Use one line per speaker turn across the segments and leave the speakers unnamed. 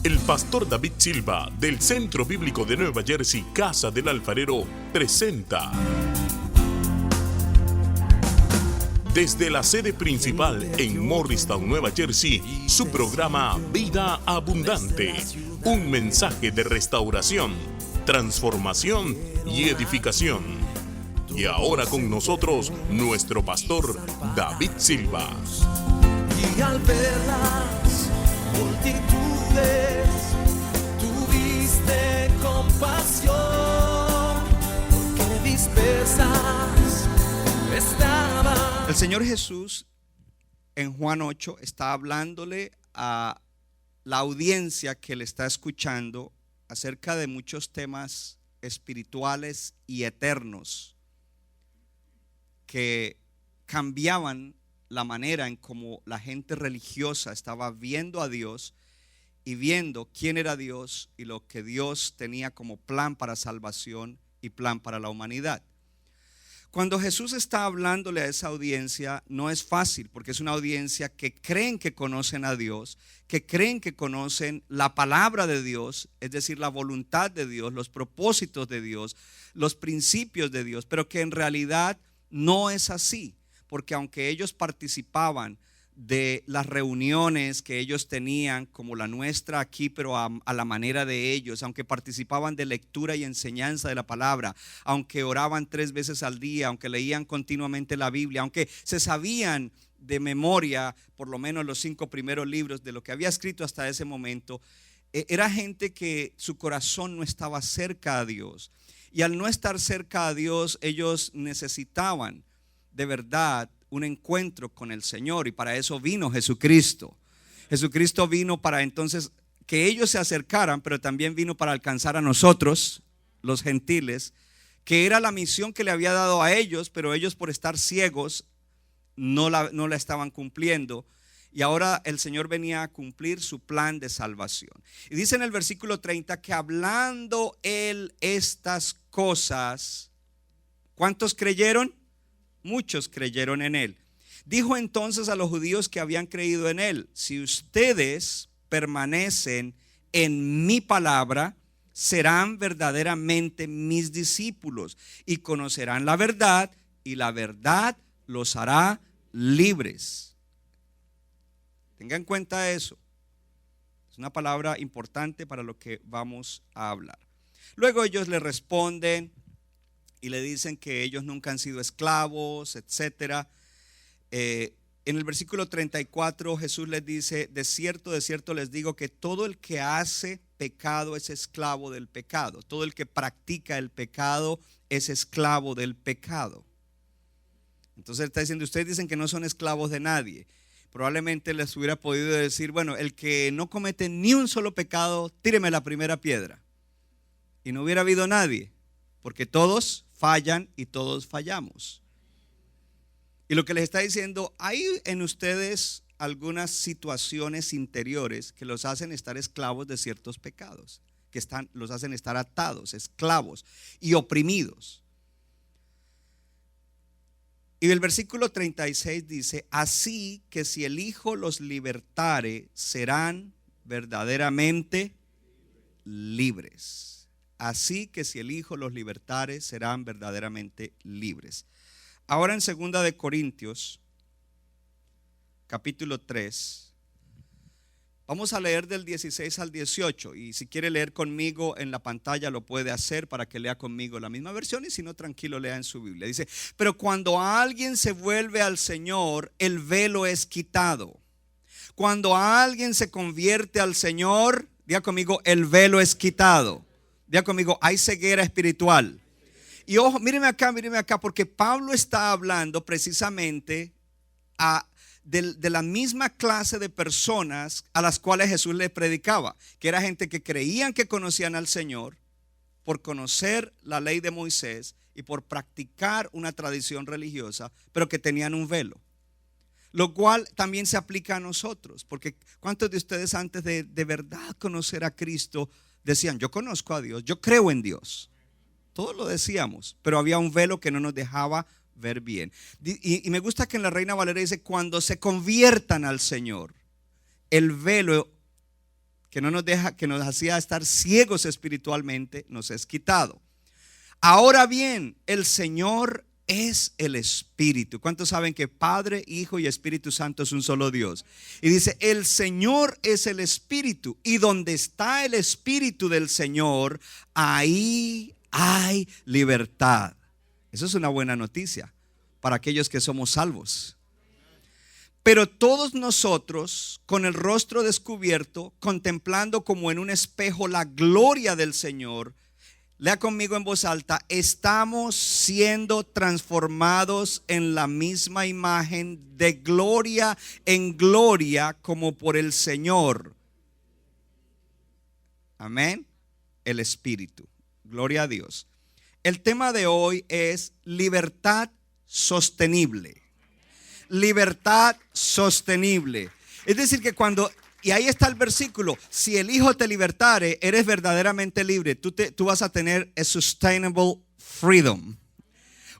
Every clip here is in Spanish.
El pastor David Silva, del Centro Bíblico de Nueva Jersey, Casa del Alfarero, presenta desde la sede principal en Morristown, Nueva Jersey, su programa Vida Abundante. Un mensaje de restauración, transformación y edificación. Y ahora con nosotros, nuestro pastor David Silva.
Y al ver las multitudes, tuviste compasión, porque dispersas estaban.
El Señor Jesús en Juan 8 está hablándole a la audiencia que le está escuchando acerca de muchos temas espirituales y eternos que cambiaban la manera en cómo la gente religiosa estaba viendo a Dios y viendo quién era Dios y lo que Dios tenía como plan para salvación y plan para la humanidad. Cuando Jesús está hablándole a esa audiencia, no es fácil, porque es una audiencia que creen que conocen a Dios, que creen que conocen la palabra de Dios, es decir, la voluntad de Dios, los propósitos de Dios, los principios de Dios, pero que en realidad no es así, porque aunque ellos participaban de las reuniones que ellos tenían, como la nuestra aquí, pero a la manera de ellos, aunque participaban de lectura y enseñanza de la palabra, aunque oraban 3 veces al día, aunque leían continuamente la Biblia, aunque se sabían de memoria por lo menos los 5 primeros libros de lo que había escrito hasta ese momento, era gente que su corazón no estaba cerca a Dios, y al no estar cerca a Dios, ellos necesitaban de verdad un encuentro con el Señor, y para eso vino Jesucristo. Jesucristo vino para entonces que ellos se acercaran, pero también vino para alcanzar a nosotros, los gentiles, que era la misión que le había dado a ellos, pero ellos por estar ciegos no la estaban cumpliendo. Y ahora el Señor venía a cumplir su plan de salvación. Y dice en el versículo 30 que hablando Él estas cosas, ¿cuántos creyeron? Muchos creyeron en Él. Dijo entonces a los judíos que habían creído en Él: si ustedes permanecen en mi palabra, serán verdaderamente mis discípulos y conocerán la verdad, y la verdad los hará libres. Tenga en cuenta eso. Es una palabra importante para lo que vamos a hablar. Luego ellos le responden y le dicen que ellos nunca han sido esclavos, etc. En el versículo 34 Jesús les dice: de cierto les digo que todo el que hace pecado es esclavo del pecado. Todo el que practica el pecado es esclavo del pecado. Entonces está diciendo: ustedes dicen que no son esclavos de nadie. Probablemente les hubiera podido decir: bueno, el que no comete ni un solo pecado, tíreme la primera piedra. Y no hubiera habido nadie, porque todos fallan y todos fallamos. Y lo que les está diciendo: hay en ustedes algunas situaciones interiores que los hacen estar esclavos de ciertos pecados, que los hacen estar atados, esclavos y oprimidos. Y el versículo 36 dice: así que si el Hijo los libertare, serán verdaderamente libres. Así que si el Hijo los libertare, serán verdaderamente libres. Ahora en 2 de Corintios, capítulo 3, vamos a leer del 16 al 18. Y si quiere leer conmigo en la pantalla, lo puede hacer para que lea conmigo la misma versión. Y si no, tranquilo, lea en su Biblia. Dice: pero cuando alguien se vuelve al Señor, el velo es quitado. Cuando alguien se convierte al Señor, diga conmigo, el velo es quitado. Diga conmigo, hay ceguera espiritual. Y ojo, míreme acá, porque Pablo está hablando precisamente de la misma clase de personas a las cuales Jesús les predicaba, que era gente que creían que conocían al Señor por conocer la ley de Moisés y por practicar una tradición religiosa, pero que tenían un velo. Lo cual también se aplica a nosotros, porque ¿cuántos de ustedes antes de verdad conocer a Cristo decían: yo conozco a Dios, yo creo en Dios? Todos lo decíamos, pero había un velo que no nos dejaba ver bien. Y me gusta que en la Reina Valera dice: cuando se conviertan al Señor, el velo que no nos deja, que nos hacía estar ciegos espiritualmente, nos es quitado. Ahora bien, el Señor es el Espíritu. ¿Cuántos saben que Padre, Hijo y Espíritu Santo es un solo Dios? Y dice, el Señor es el Espíritu, y donde está el Espíritu del Señor, ahí hay libertad. Eso es una buena noticia para aquellos que somos salvos. Pero todos nosotros, con el rostro descubierto, contemplando como en un espejo la gloria del Señor, lea conmigo en voz alta, estamos siendo transformados en la misma imagen de gloria en gloria como por el Señor. Amén. El Espíritu. Gloria a Dios. El tema de hoy es libertad sostenible. Libertad sostenible. Es decir que cuando, y ahí está el versículo, si el Hijo te libertare, eres verdaderamente libre. Tú vas a tener a sustainable freedom.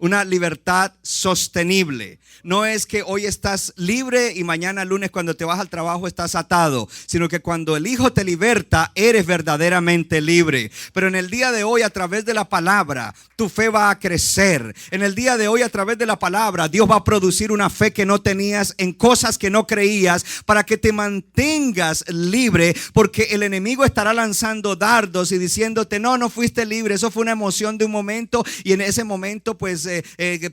Una libertad sostenible. No es que hoy estás libre y mañana lunes cuando te vas al trabajo estás atado, sino que cuando el Hijo te liberta, eres verdaderamente libre. Pero en el día de hoy, a través de la palabra, tu fe va a crecer. En el día de hoy, a través de la palabra, Dios va a producir una fe que no tenías en cosas que no creías, para que te mantengas libre, porque el enemigo estará lanzando dardos y diciéndote, no fuiste libre, eso fue una emoción de un momento, y en ese momento pues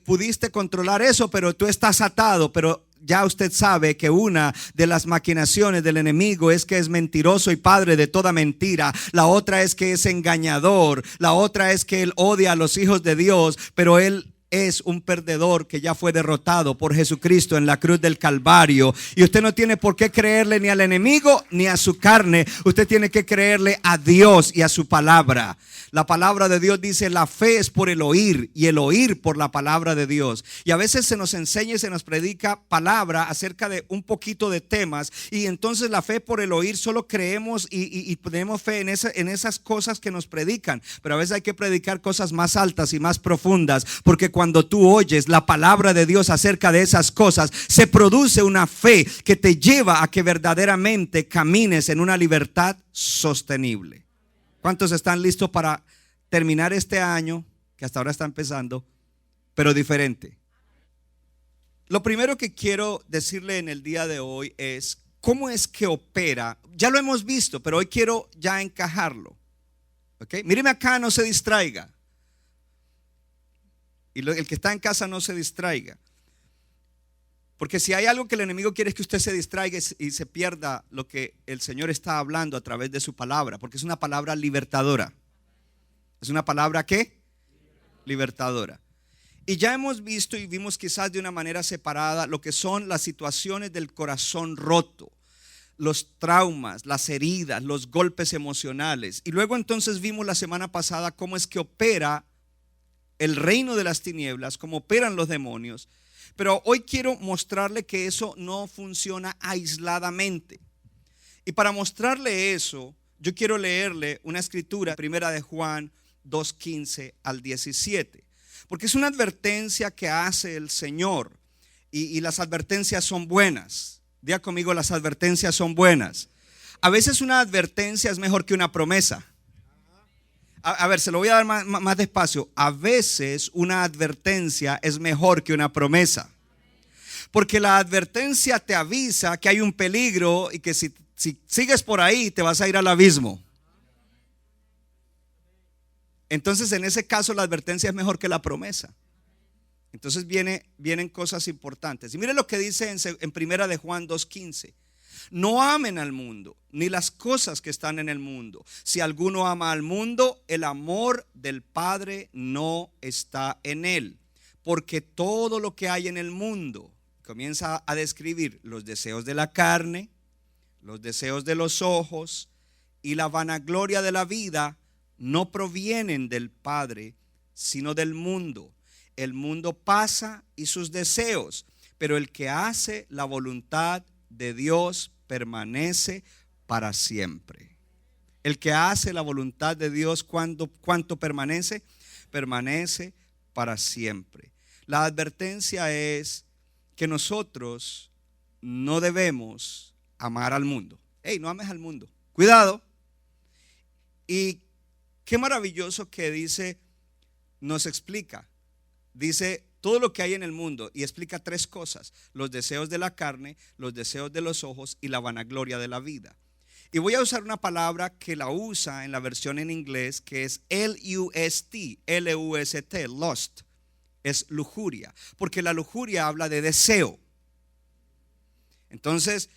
pudiste controlar eso, pero tú estás atado. Pero ya usted sabe que una de las maquinaciones del enemigo es que es mentiroso y padre de toda mentira. La otra es que es engañador. La otra es que él odia a los hijos de Dios, pero él es un perdedor que ya fue derrotado por Jesucristo en la cruz del Calvario. Y usted no tiene por qué creerle ni al enemigo ni a su carne. Usted tiene que creerle a Dios y a su palabra. La palabra de Dios dice, la fe es por el oír, y el oír por la palabra de Dios. Y a veces se nos enseña y se nos predica palabra acerca de un poquito de temas, y entonces la fe por el oír solo creemos y tenemos fe en esas cosas que nos predican. Pero a veces hay que predicar cosas más altas y más profundas, porque cuando tú oyes la palabra de Dios acerca de esas cosas, se produce una fe que te lleva a que verdaderamente camines en una libertad sostenible. ¿Cuántos están listos para terminar este año, que hasta ahora está empezando, pero diferente? Lo primero que quiero decirle en el día de hoy es cómo es que opera. Ya lo hemos visto, pero hoy quiero ya encajarlo. ¿Okay? Míreme acá, no se distraiga. Y el que está en casa no se distraiga. Porque si hay algo que el enemigo quiere es que usted se distraiga y se pierda lo que el Señor está hablando a través de su palabra. Porque es una palabra libertadora. ¿Es una palabra qué? Libertadora. Y ya hemos visto y vimos quizás de una manera separada lo que son las situaciones del corazón roto, los traumas, las heridas, los golpes emocionales. Y luego entonces vimos la semana pasada cómo es que opera el reino de las tinieblas, cómo operan los demonios. Pero hoy quiero mostrarle que eso no funciona aisladamente. Y para mostrarle eso, yo quiero leerle una escritura, primera de Juan 2:15 al 17. Porque es una advertencia que hace el Señor. Y las advertencias son buenas. Diga conmigo, las advertencias son buenas. A veces una advertencia es mejor que una promesa. A ver, se lo voy a dar más despacio. A veces una advertencia es mejor que una promesa. Porque la advertencia te avisa que hay un peligro y que si sigues por ahí te vas a ir al abismo. Entonces en ese caso la advertencia es mejor que la promesa. Entonces vienen cosas importantes. Y mire lo que dice en primera de Juan 2:15. No amen al mundo, ni las cosas que están en el mundo. Si alguno ama al mundo, el amor del Padre no está en él. Porque todo lo que hay en el mundo, comienza a describir los deseos de la carne, los deseos de los ojos y la vanagloria de la vida, no provienen del Padre, sino del mundo. El mundo pasa y sus deseos, pero el que hace la voluntad de Dios permanece para siempre. El que hace la voluntad de Dios, ¿cuánto permanece? Permanece para siempre. La advertencia es que nosotros no debemos amar al mundo. Hey, no ames al mundo. Cuidado. Y qué maravilloso que dice, nos explica. Dice todo lo que hay en el mundo y explica tres cosas: los deseos de la carne, los deseos de los ojos y la vanagloria de la vida. Y voy a usar una palabra que la usa en la versión en inglés, que es L-U-S-T, L-U-S-T, lust. Es lujuria, porque la lujuria habla de deseo. Entonces,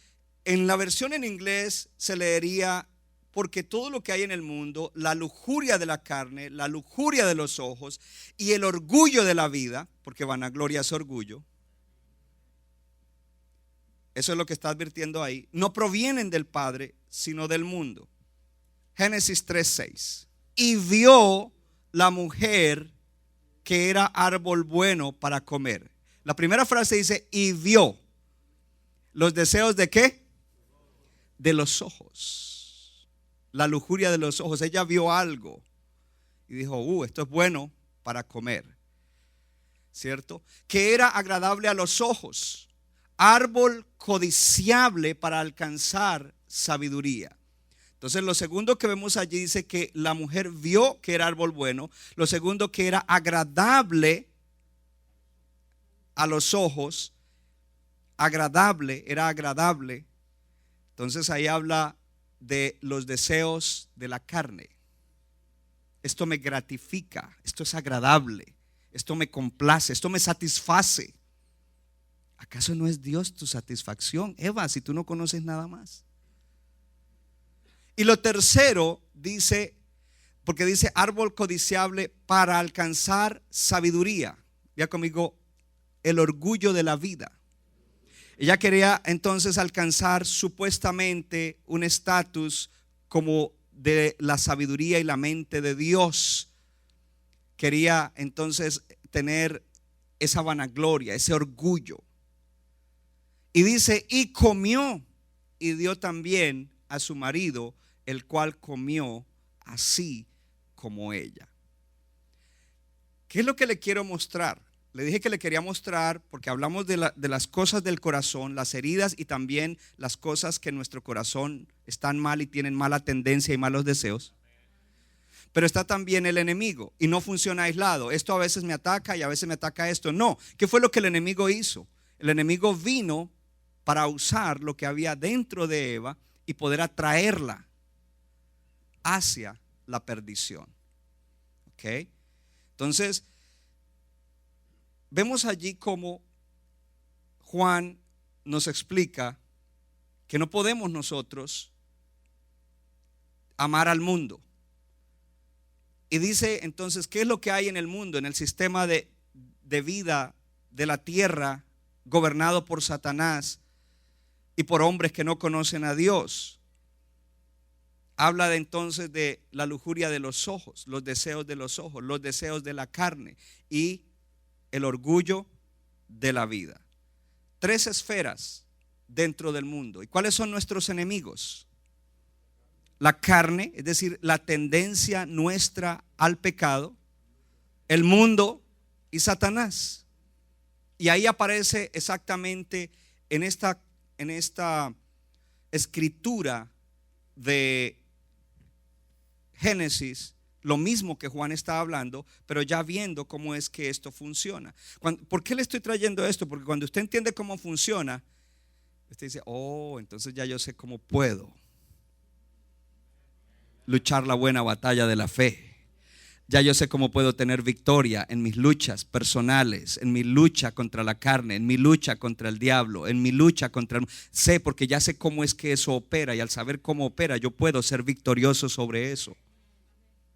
en la versión en inglés se leería: porque todo lo que hay en el mundo, la lujuria de la carne, la lujuria de los ojos y el orgullo de la vida, porque vanagloria es orgullo, eso es lo que está advirtiendo ahí, no provienen del Padre, sino del mundo. Génesis 3:6. Y vio la mujer que era árbol bueno para comer. La primera frase dice: y vio. ¿Los deseos de qué? De los ojos. La lujuria de los ojos. Ella vio algo y dijo: esto es bueno para comer, ¿cierto? Que era agradable a los ojos, árbol codiciable para alcanzar sabiduría. Entonces lo segundo que vemos allí dice que la mujer vio que era árbol bueno. Lo segundo, que era agradable a los ojos. Agradable, era agradable. Entonces ahí habla de los deseos de la carne. Esto me gratifica, esto es agradable, esto me complace, esto me satisface. ¿Acaso no es Dios tu satisfacción, Eva, si tú no conoces nada más? Y lo tercero dice, porque dice árbol codiciable para alcanzar sabiduría. Ya conmigo, el orgullo de la vida. Ella quería entonces alcanzar supuestamente un estatus como de la sabiduría y la mente de Dios. Quería entonces tener esa vanagloria, ese orgullo. Y dice: y comió y dio también a su marido, el cual comió así como ella. ¿Qué es lo que le quiero mostrar? Le dije que le quería mostrar, porque hablamos de las cosas del corazón, las heridas y también las cosas que en nuestro corazón están mal y tienen mala tendencia y malos deseos. Pero está también el enemigo y no funciona aislado. Esto a veces me ataca y a veces me ataca esto. No, ¿qué fue lo que el enemigo hizo? El enemigo vino para usar lo que había dentro de Eva y poder atraerla hacia la perdición. ¿Ok? Entonces, vemos allí cómo Juan nos explica que no podemos nosotros amar al mundo. Y dice entonces, ¿qué es lo que hay en el mundo, en el sistema de vida de la tierra gobernado por Satanás y por hombres que no conocen a Dios? Habla entonces de la lujuria de los ojos, los deseos de los ojos, los deseos de la carne y el orgullo de la vida. Tres esferas dentro del mundo. ¿Y cuáles son nuestros enemigos? La carne, es decir, la tendencia nuestra al pecado, el mundo y Satanás. Y ahí aparece exactamente en esta escritura de Génesis lo mismo que Juan está hablando, pero ya viendo cómo es que esto funciona. ¿Por qué le estoy trayendo esto? Porque cuando usted entiende cómo funciona, usted dice: entonces ya yo sé cómo puedo luchar la buena batalla de la fe. Ya yo sé cómo puedo tener victoria en mis luchas personales, en mi lucha contra la carne, en mi lucha contra el diablo, en mi lucha contra sé, porque ya sé cómo es que eso opera, y al saber cómo opera yo puedo ser victorioso sobre eso.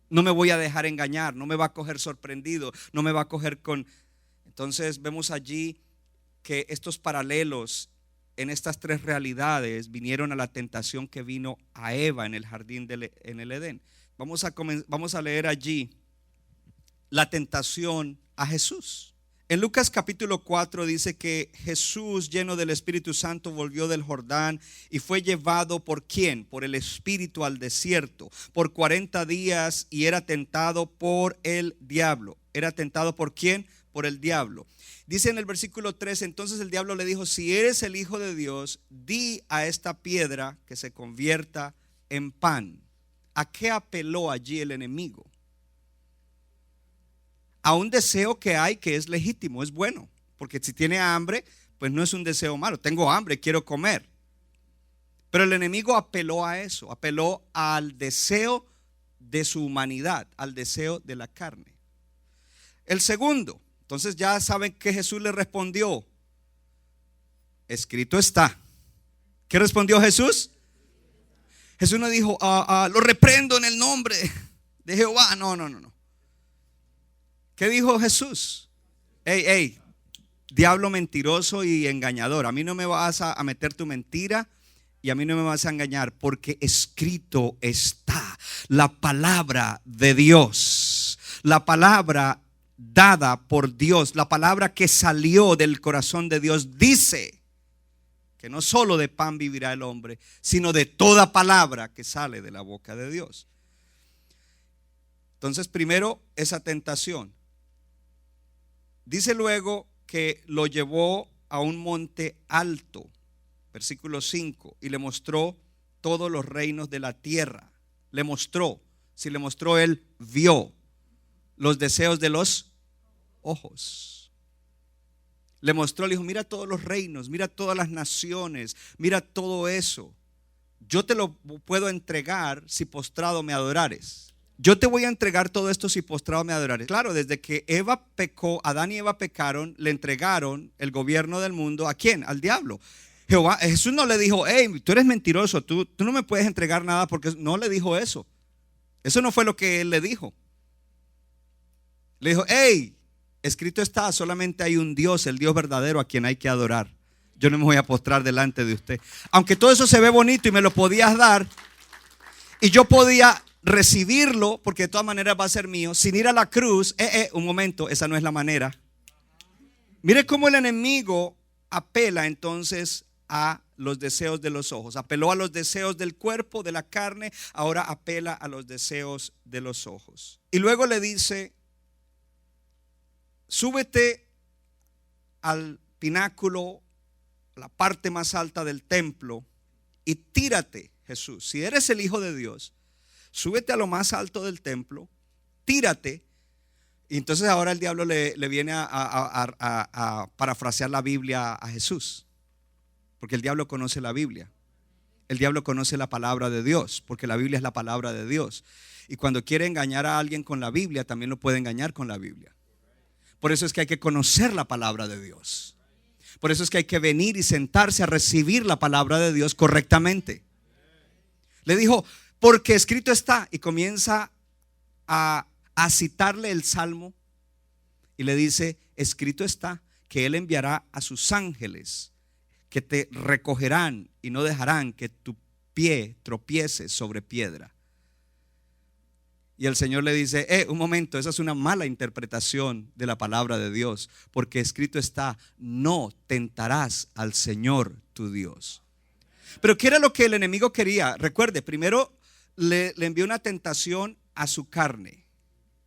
No me voy a dejar engañar, no me va a coger sorprendido, no me va a coger con... Entonces vemos allí que estos paralelos en estas tres realidades vinieron a la tentación que vino a Eva en el jardín en el Edén. Vamos a leer allí la tentación a Jesús. En Lucas capítulo 4 dice que Jesús, lleno del Espíritu Santo, volvió del Jordán y fue llevado ¿por quién? Por el Espíritu al desierto por 40 días y era tentado por el diablo. ¿Era tentado por quién? Por el diablo. Dice en el versículo 3: entonces el diablo le dijo: si eres el Hijo de Dios, di a esta piedra que se convierta en pan. ¿A qué apeló allí el enemigo? A un deseo que hay que es legítimo, es bueno. Porque si tiene hambre, pues no es un deseo malo. Tengo hambre, quiero comer. Pero el enemigo apeló a eso, apeló al deseo de su humanidad, al deseo de la carne. El segundo, entonces ya saben que Jesús le respondió: escrito está. ¿Qué respondió Jesús? Jesús no dijo, lo reprendo en el nombre de Jehová. No. ¿Qué dijo Jesús? Ey, diablo mentiroso y engañador, a mí no me vas a meter tu mentira y a mí no me vas a engañar, porque escrito está. La palabra de Dios, la palabra dada por Dios, la palabra que salió del corazón de Dios, dice que no solo de pan vivirá el hombre, sino de toda palabra que sale de la boca de Dios. Entonces, primero, esa tentación. Dice luego que lo llevó a un monte alto, versículo 5, y le mostró todos los reinos de la tierra. Le mostró, si le mostró, él vio los deseos de los ojos. Le mostró, le dijo, mira todos los reinos, mira todas las naciones, mira todo eso. Yo te lo puedo entregar si postrado me adorares. Yo te voy a entregar todo esto si postrado me adorares. Claro, desde que Eva pecó, Adán y Eva pecaron, le entregaron el gobierno del mundo. ¿A quién? Al diablo. Jesús no le dijo, hey, tú eres mentiroso, tú no me puedes entregar nada, porque no le dijo eso. Eso no fue lo que él le dijo. Le dijo, hey, escrito está, solamente hay un Dios, el Dios verdadero a quien hay que adorar. Yo no me voy a postrar delante de usted. Aunque todo eso se ve bonito y me lo podías dar, y yo podía recibirlo, porque de todas maneras va a ser mío, sin ir a la cruz. Un momento, esa no es la manera. Mire cómo el enemigo apela entonces a los deseos de los ojos. Apeló a los deseos del cuerpo, de la carne, ahora apela a los deseos de los ojos. Y luego le dice, súbete al pináculo, la parte más alta del templo, y tírate, Jesús. Si eres el Hijo de Dios, súbete a lo más alto del templo, tírate. Y entonces ahora el diablo le viene a parafrasear la Biblia a Jesús, porque el diablo conoce la Biblia. El diablo conoce la palabra de Dios, porque la Biblia es la palabra de Dios. Y cuando quiere engañar a alguien con la Biblia, también lo puede engañar con la Biblia. Por eso es que hay que conocer la palabra de Dios. Por eso es que hay que venir y sentarse a recibir la palabra de Dios correctamente. Le dijo, porque escrito está, y comienza a citarle el salmo y le dice, escrito está que él enviará a sus ángeles que te recogerán y no dejarán que tu pie tropiece sobre piedra. Y el Señor le dice, un momento, esa es una mala interpretación de la palabra de Dios, porque escrito está, no tentarás al Señor tu Dios. Pero ¿qué era lo que el enemigo quería? Recuerde, primero le envió una tentación a su carne.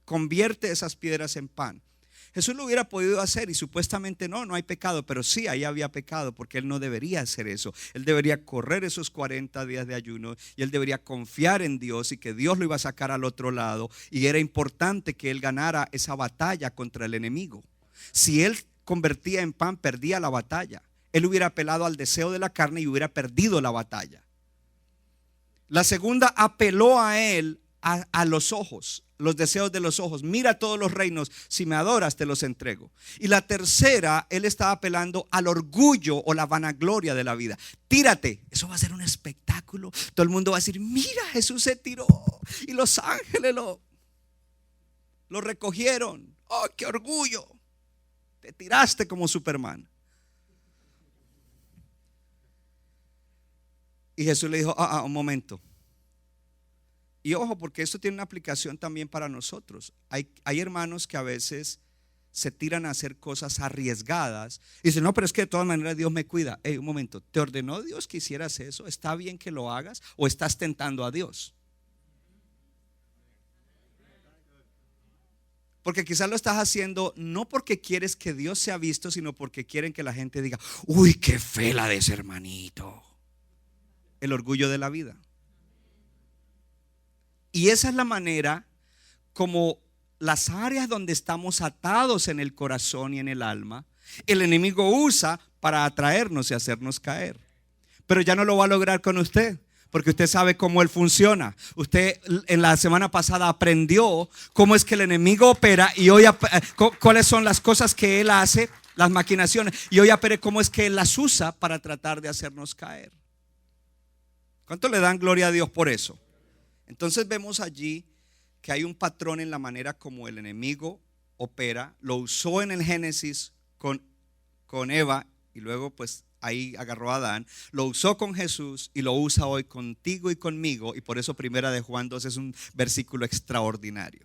Convierte esas piedras en pan. Jesús lo hubiera podido hacer y supuestamente no hay pecado, pero sí, ahí había pecado, porque él no debería hacer eso. Él debería correr esos 40 días de ayuno y él debería confiar en Dios y que Dios lo iba a sacar al otro lado, y era importante que él ganara esa batalla contra el enemigo. Si él convertía en pan, perdía la batalla. Él hubiera apelado al deseo de la carne y hubiera perdido la batalla. La segunda apeló a él a los ojos, los deseos de los ojos. Mira todos los reinos, si me adoras te los entrego. Y la tercera, él estaba apelando al orgullo o la vanagloria de la vida. Tírate, eso va a ser un espectáculo. Todo el mundo va a decir, mira, Jesús se tiró y los ángeles lo recogieron. Oh, qué orgullo, te tiraste como Superman. Y Jesús le dijo, un momento. Y ojo, porque esto tiene una aplicación también para nosotros. Hay hermanos que a veces se tiran a hacer cosas arriesgadas y dicen, no, pero es que de todas maneras Dios me cuida. Un momento, ¿te ordenó Dios que hicieras eso? ¿Está bien que lo hagas o estás tentando a Dios? Porque quizás lo estás haciendo no porque quieres que Dios sea visto, sino porque quieren que la gente diga, uy, qué fe la de ese hermanito. El orgullo de la vida. Y esa es la manera como las áreas donde estamos atados en el corazón y en el alma, el enemigo usa para atraernos y hacernos caer. Pero ya no lo va a lograr con usted, porque usted sabe cómo él funciona. Usted en la semana pasada aprendió cómo es que el enemigo opera y hoy cuáles son las cosas que él hace, las maquinaciones. Y hoy aprende cómo es que él las usa para tratar de hacernos caer. ¿Cuánto le dan gloria a Dios por eso? Entonces vemos allí que hay un patrón en la manera como el enemigo opera. Lo usó en el Génesis con Eva y luego pues ahí agarró a Adán. Lo usó con Jesús y lo usa hoy contigo y conmigo. Y por eso primera de Juan 2 es un versículo extraordinario.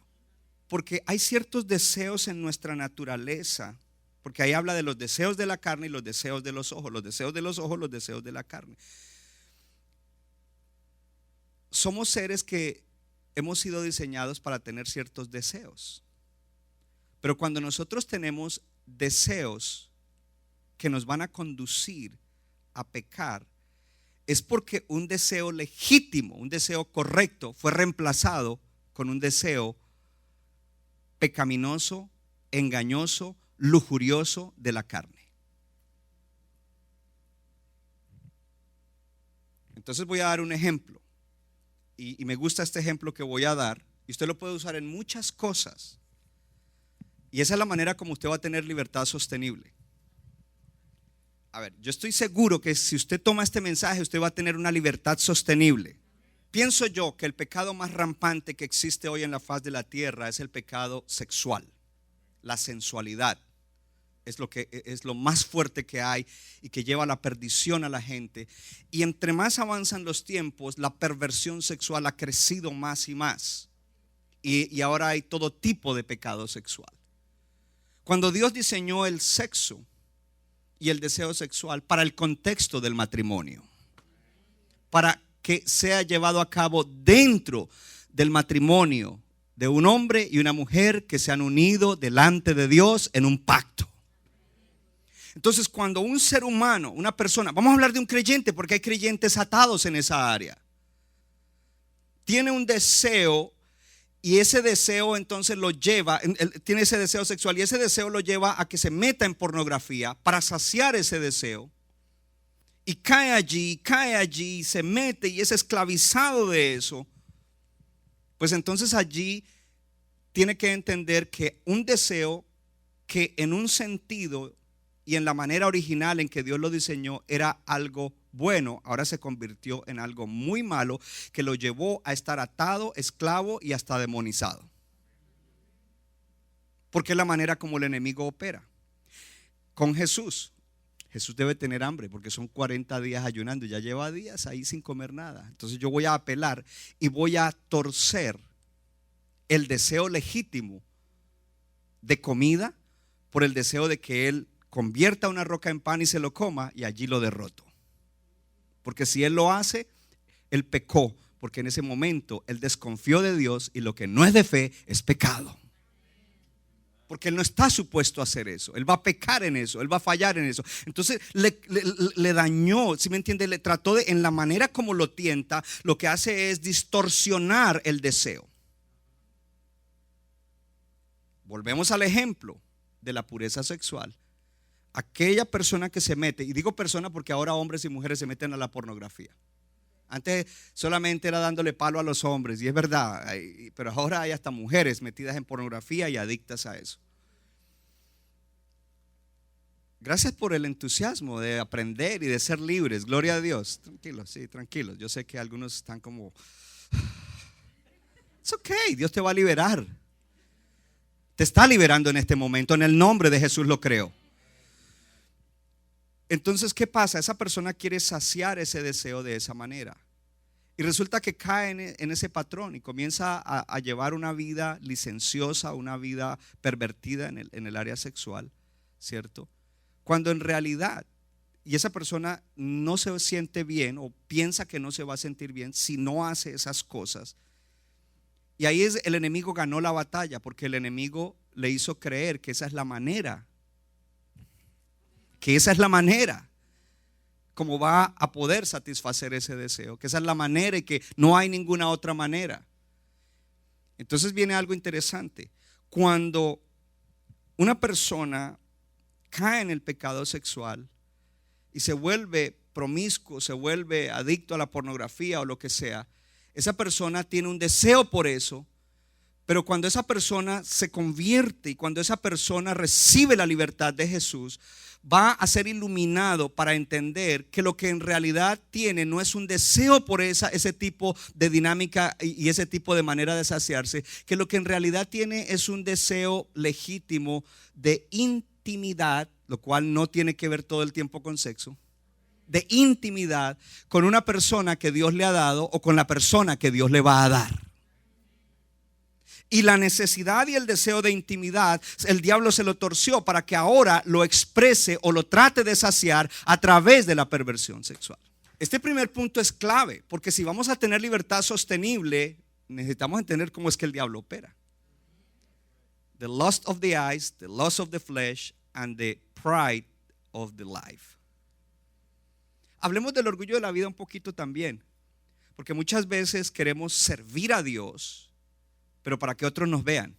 Porque hay ciertos deseos en nuestra naturaleza. Porque ahí habla de los deseos de la carne y los deseos de los ojos. Los deseos de los ojos, los deseos de la carne. Somos seres que hemos sido diseñados para tener ciertos deseos. Pero cuando nosotros tenemos deseos que nos van a conducir a pecar, es porque un deseo legítimo, un deseo correcto, fue reemplazado con un deseo pecaminoso, engañoso, lujurioso de la carne. Entonces voy a dar un ejemplo. Y me gusta este ejemplo que voy a dar. Y usted lo puede usar en muchas cosas. Y esa es la manera como usted va a tener libertad sostenible. A ver, yo estoy seguro que si usted toma este mensaje, usted va a tener una libertad sostenible. Pienso yo que el pecado más rampante que existe hoy en la faz de la tierra es el pecado sexual. La sensualidad es lo más fuerte que hay y que lleva a la perdición a la gente. Y entre más avanzan los tiempos, la perversión sexual ha crecido más y más. Y ahora hay todo tipo de pecado sexual. Cuando Dios diseñó el sexo y el deseo sexual para el contexto del matrimonio, para que sea llevado a cabo dentro del matrimonio de un hombre y una mujer que se han unido delante de Dios en un pacto. Entonces, cuando un ser humano, una persona, vamos a hablar de un creyente porque hay creyentes atados en esa área, tiene un deseo y ese deseo entonces lo lleva, tiene ese deseo sexual y ese deseo lo lleva a que se meta en pornografía para saciar ese deseo y cae allí, se mete y es esclavizado de eso, pues entonces allí tiene que entender que un deseo que en un sentido y en la manera original en que Dios lo diseñó era algo bueno, ahora se convirtió en algo muy malo que lo llevó a estar atado, esclavo y hasta demonizado. Porque es la manera como el enemigo opera. Con Jesús debe tener hambre porque son 40 días ayunando, ya lleva días ahí sin comer nada. Entonces yo voy a apelar y voy a torcer el deseo legítimo de comida por el deseo de que él convierta una roca en pan y se lo coma y allí lo derroto. Porque si él lo hace, él pecó, porque en ese momento él desconfió de Dios y lo que no es de fe es pecado. Porque él no está supuesto a hacer eso, él va a pecar en eso, él va a fallar en eso. Entonces le dañó, ¿sí me entiende? Le trató de, en la manera como lo tienta, lo que hace es distorsionar el deseo. Volvemos al ejemplo de la pureza sexual. Aquella persona que se mete, y digo persona porque ahora hombres y mujeres se meten a la pornografía. Antes solamente era dándole palo a los hombres, y es verdad, pero ahora hay hasta mujeres metidas en pornografía y adictas a eso. Gracias por el entusiasmo de aprender y de ser libres, gloria a Dios. Tranquilos, sí, tranquilos. Yo sé que algunos están como, it's okay, Dios te va a liberar. Te está liberando en este momento, en el nombre de Jesús lo creo. Entonces, ¿qué pasa? Esa persona quiere saciar ese deseo de esa manera. Y resulta que cae en ese patrón y comienza a llevar una vida licenciosa, una vida pervertida en el área sexual, ¿cierto? Cuando en realidad, y esa persona no se siente bien o piensa que no se va a sentir bien si no hace esas cosas. Y ahí el enemigo ganó la batalla porque el enemigo le hizo creer que esa es la manera. Que esa es la manera como va a poder satisfacer ese deseo, que esa es la manera y que no hay ninguna otra manera. Entonces viene algo interesante. Cuando una persona cae en el pecado sexual y se vuelve promiscuo, se vuelve adicto a la pornografía o lo que sea, esa persona tiene un deseo por eso, pero cuando esa persona se convierte y cuando esa persona recibe la libertad de Jesús, va a ser iluminado para entender que lo que en realidad tiene no es un deseo por ese tipo de dinámica y ese tipo de manera de saciarse, que lo que en realidad tiene es un deseo legítimo de intimidad, lo cual no tiene que ver todo el tiempo con sexo, de intimidad con una persona que Dios le ha dado o con la persona que Dios le va a dar. Y la necesidad y el deseo de intimidad, el diablo se lo torció para que ahora lo exprese o lo trate de saciar a través de la perversión sexual. Este primer punto es clave, porque si vamos a tener libertad sostenible, necesitamos entender cómo es que el diablo opera. The lust of the eyes, the lust of the flesh, and the pride of the life. Hablemos del orgullo de la vida un poquito también, porque muchas veces queremos servir a Dios, pero para que otros nos vean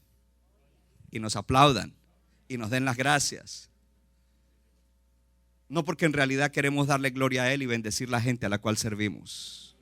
y nos aplaudan y nos den las gracias. No porque en realidad queremos darle gloria a Él y bendecir la gente a la cual servimos.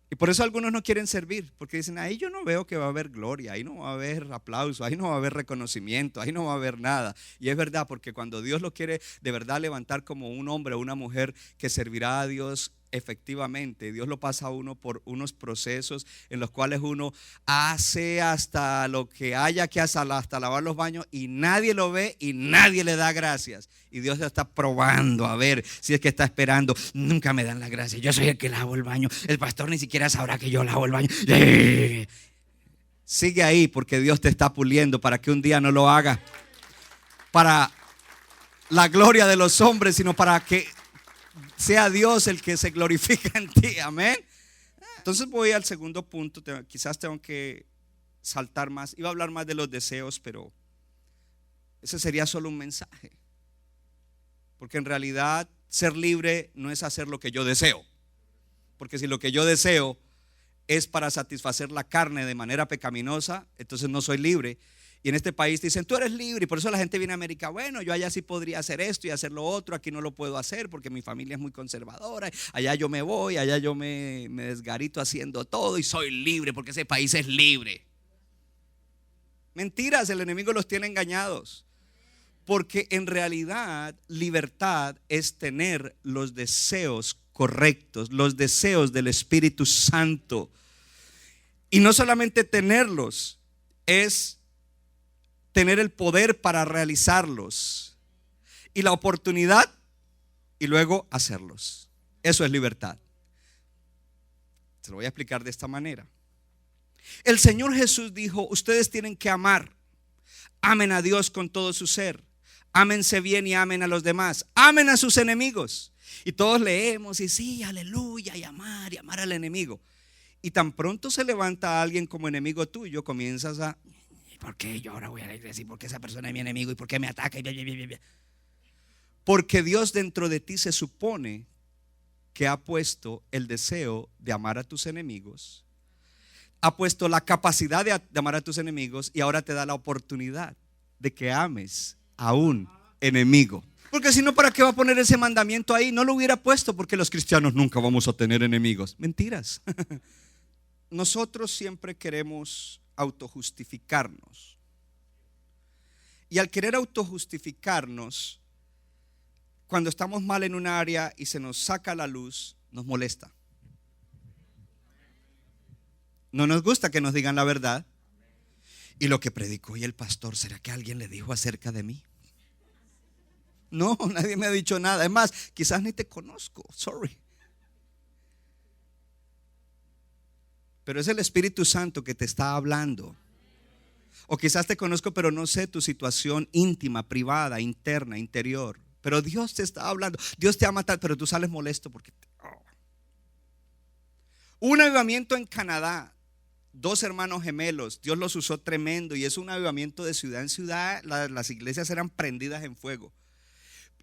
Y por eso algunos no quieren servir, porque dicen, ahí yo no veo que va a haber gloria, ahí no va a haber aplauso, ahí no va a haber reconocimiento, ahí no va a haber nada. Y es verdad, porque cuando Dios lo quiere de verdad levantar como un hombre o una mujer que servirá a Dios efectivamente, Dios lo pasa a uno por unos procesos en los cuales uno hace hasta lo que haya que hacer, hasta lavar los baños, y nadie lo ve y nadie le da gracias. Y Dios está probando a ver si es que está esperando. Nunca me dan las gracias, yo soy el que lavo el baño, el pastor ni siquiera sabrá que yo lavo el baño. Sigue ahí, porque Dios te está puliendo para que un día no lo haga para la gloria de los hombres, sino para que sea Dios el que se glorifica en ti, amén. Entonces voy al segundo punto. Quizás tengo que saltar más. Iba a hablar más de los deseos, pero ese sería solo un mensaje, porque en realidad ser libre no es hacer lo que yo deseo, porque si lo que yo deseo es para satisfacer la carne de manera pecaminosa, entonces no soy libre. Y en este país dicen, tú eres libre, y por eso la gente viene a América. Bueno, yo allá sí podría hacer esto y hacer lo otro, aquí no lo puedo hacer porque mi familia es muy conservadora. Allá yo me voy, allá yo me desgarito haciendo todo y soy libre porque ese país es libre. Mentiras, el enemigo los tiene engañados. Porque en realidad libertad es tener los deseos correctos, los deseos del Espíritu Santo. Y no solamente tenerlos, es tener el poder para realizarlos y la oportunidad y luego hacerlos. Eso es libertad. Se lo voy a explicar de esta manera. El Señor Jesús dijo, ustedes tienen que amar. Amen a Dios con todo su ser. Ámense bien y amen a los demás. Amen a sus enemigos. Y todos leemos y sí, aleluya, y amar al enemigo. Y tan pronto se levanta alguien como enemigo tuyo, comienzas a, ¿por qué yo ahora voy a la iglesia? ¿Y por qué esa persona es mi enemigo? ¿Y por qué me ataca? Porque Dios dentro de ti se supone que ha puesto el deseo de amar a tus enemigos, ha puesto la capacidad de amar a tus enemigos, y ahora te da la oportunidad de que ames a un enemigo. Porque si no, ¿para qué va a poner ese mandamiento ahí? No lo hubiera puesto porque los cristianos nunca vamos a tener enemigos. Mentiras. Nosotros siempre queremos autojustificarnos. Y al querer autojustificarnos, cuando estamos mal en un área y se nos saca la luz, nos molesta. No nos gusta que nos digan la verdad. Y lo que predicó hoy el pastor, ¿será que alguien le dijo acerca de mí? No, nadie me ha dicho nada. Es más, quizás ni te conozco. Sorry. Pero es el Espíritu Santo que te está hablando. O quizás te conozco, pero no sé tu situación íntima, privada, interna, interior. Pero Dios te está hablando. Dios te ama tal, pero tú sales molesto porque Un avivamiento en Canadá. 2 hermanos gemelos. Dios los usó tremendo. Y es un avivamiento de ciudad en ciudad. Las iglesias eran prendidas en fuego.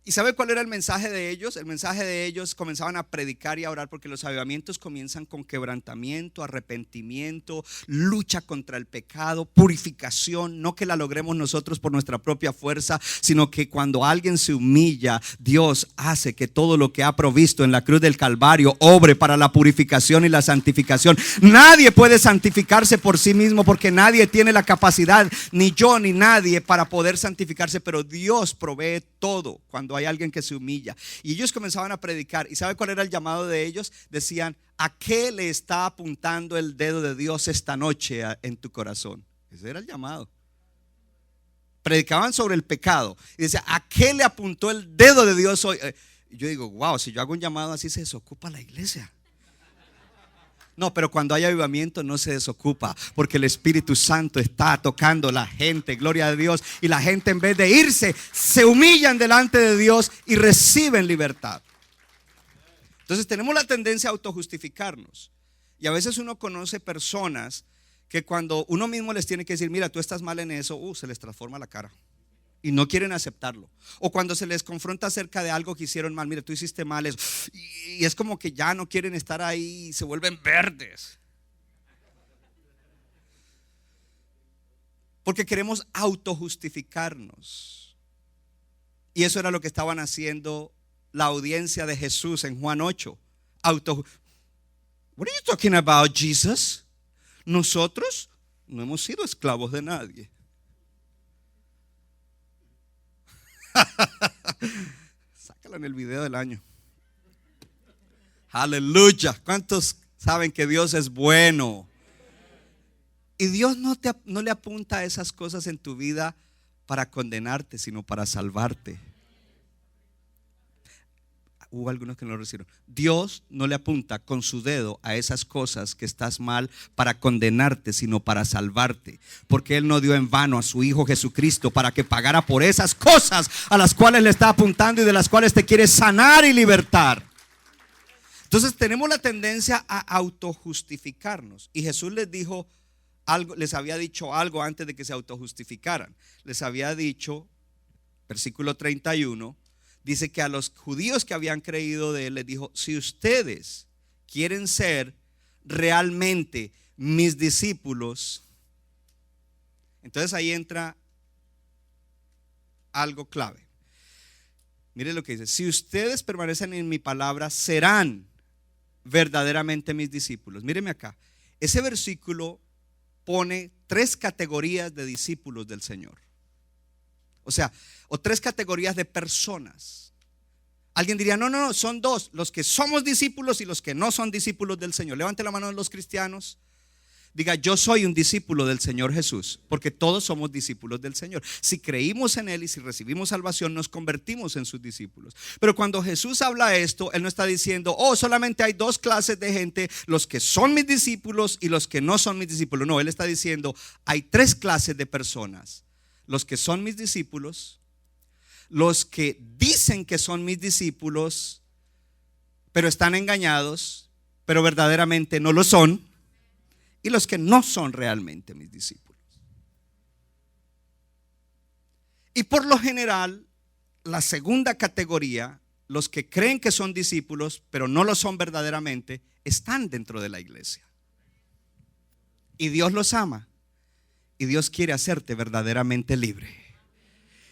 ¿Y sabe cuál era el mensaje de ellos? El mensaje de ellos comenzaban a predicar y a orar, porque los avivamientos comienzan con quebrantamiento, arrepentimiento, lucha contra el pecado, purificación. No que la logremos nosotros por nuestra propia fuerza, sino que cuando alguien se humilla, Dios hace que todo lo que ha provisto en la cruz del Calvario obre para la purificación y la santificación. Nadie puede santificarse por sí mismo, porque nadie tiene la capacidad, ni yo ni nadie, para poder santificarse, pero Dios provee todo cuando hay alguien que se humilla. Y ellos comenzaban a predicar. ¿Y sabe cuál era el llamado de ellos? Decían: ¿a qué le está apuntando el dedo de Dios esta noche en tu corazón? Ese era el llamado. Predicaban sobre el pecado y decía: ¿a qué le apuntó el dedo de Dios hoy? Yo digo: wow, si yo hago un llamado así, se desocupa la iglesia. No, pero cuando hay avivamiento no se desocupa, porque el Espíritu Santo está tocando a la gente, gloria a Dios. Y la gente, en vez de irse, se humillan delante de Dios y reciben libertad. Entonces tenemos la tendencia a autojustificarnos. Y a veces uno conoce personas que cuando uno mismo les tiene que decir: mira, tú estás mal en eso, se les transforma la cara y no quieren aceptarlo. O cuando se les confronta acerca de algo que hicieron mal: mira, tú hiciste mal eso, y es como que ya no quieren estar ahí y se vuelven verdes, porque queremos autojustificarnos. Y eso era lo que estaban haciendo la audiencia de Jesús en Juan 8. What are you talking about, Jesus? Nosotros no hemos sido esclavos de nadie. Sácala en el video del año. Aleluya. ¿Cuántos saben que Dios es bueno? Y Dios no le apunta a esas cosas en tu vida para condenarte, sino para salvarte. Hubo algunos que no lo recibieron. Dios no le apunta con su dedo a esas cosas que estás mal para condenarte, sino para salvarte. Porque Él no dio en vano a su Hijo Jesucristo para que pagara por esas cosas a las cuales le está apuntando y de las cuales te quiere sanar y libertar. Entonces tenemos la tendencia a autojustificarnos. Y Jesús les dijo algo, les había dicho algo antes de que se autojustificaran. Les había dicho, versículo 31, dice que a los judíos que habían creído de Él les dijo: si ustedes quieren ser realmente mis discípulos. Entonces ahí entra algo clave. Mire lo que dice: si ustedes permanecen en mi palabra, serán verdaderamente mis discípulos. Míreme acá. Ese versículo pone 3 categorías de discípulos del Señor. O sea, o 3 categorías de personas. Alguien diría: no, son 2, los que somos discípulos y los que no son discípulos del Señor. Levante la mano de los cristianos. Diga: yo soy un discípulo del Señor Jesús, porque todos somos discípulos del Señor. Si creímos en Él y si recibimos salvación, nos convertimos en sus discípulos. Pero cuando Jesús habla esto, Él no está diciendo: solamente hay 2 clases de gente, los que son mis discípulos y los que no son mis discípulos. No, Él está diciendo: hay 3 clases de personas: los que son mis discípulos, los que dicen que son mis discípulos, pero están engañados, pero verdaderamente no lo son, y los que no son realmente mis discípulos. Y por lo general, la segunda categoría, los que creen que son discípulos, pero no lo son verdaderamente, están dentro de la iglesia. Y Dios los ama. Y Dios quiere hacerte verdaderamente libre.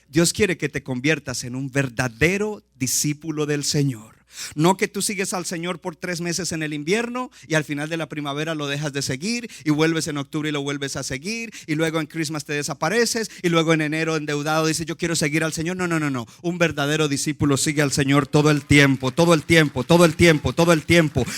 Dios quiere que te conviertas en un verdadero discípulo del Señor. No que tú sigues al Señor por 3 meses en el invierno y al final de la primavera lo dejas de seguir y vuelves en octubre y lo vuelves a seguir y luego en Christmas te desapareces y luego en enero endeudado dices: yo quiero seguir al Señor. No. Un verdadero discípulo sigue al Señor todo el tiempo.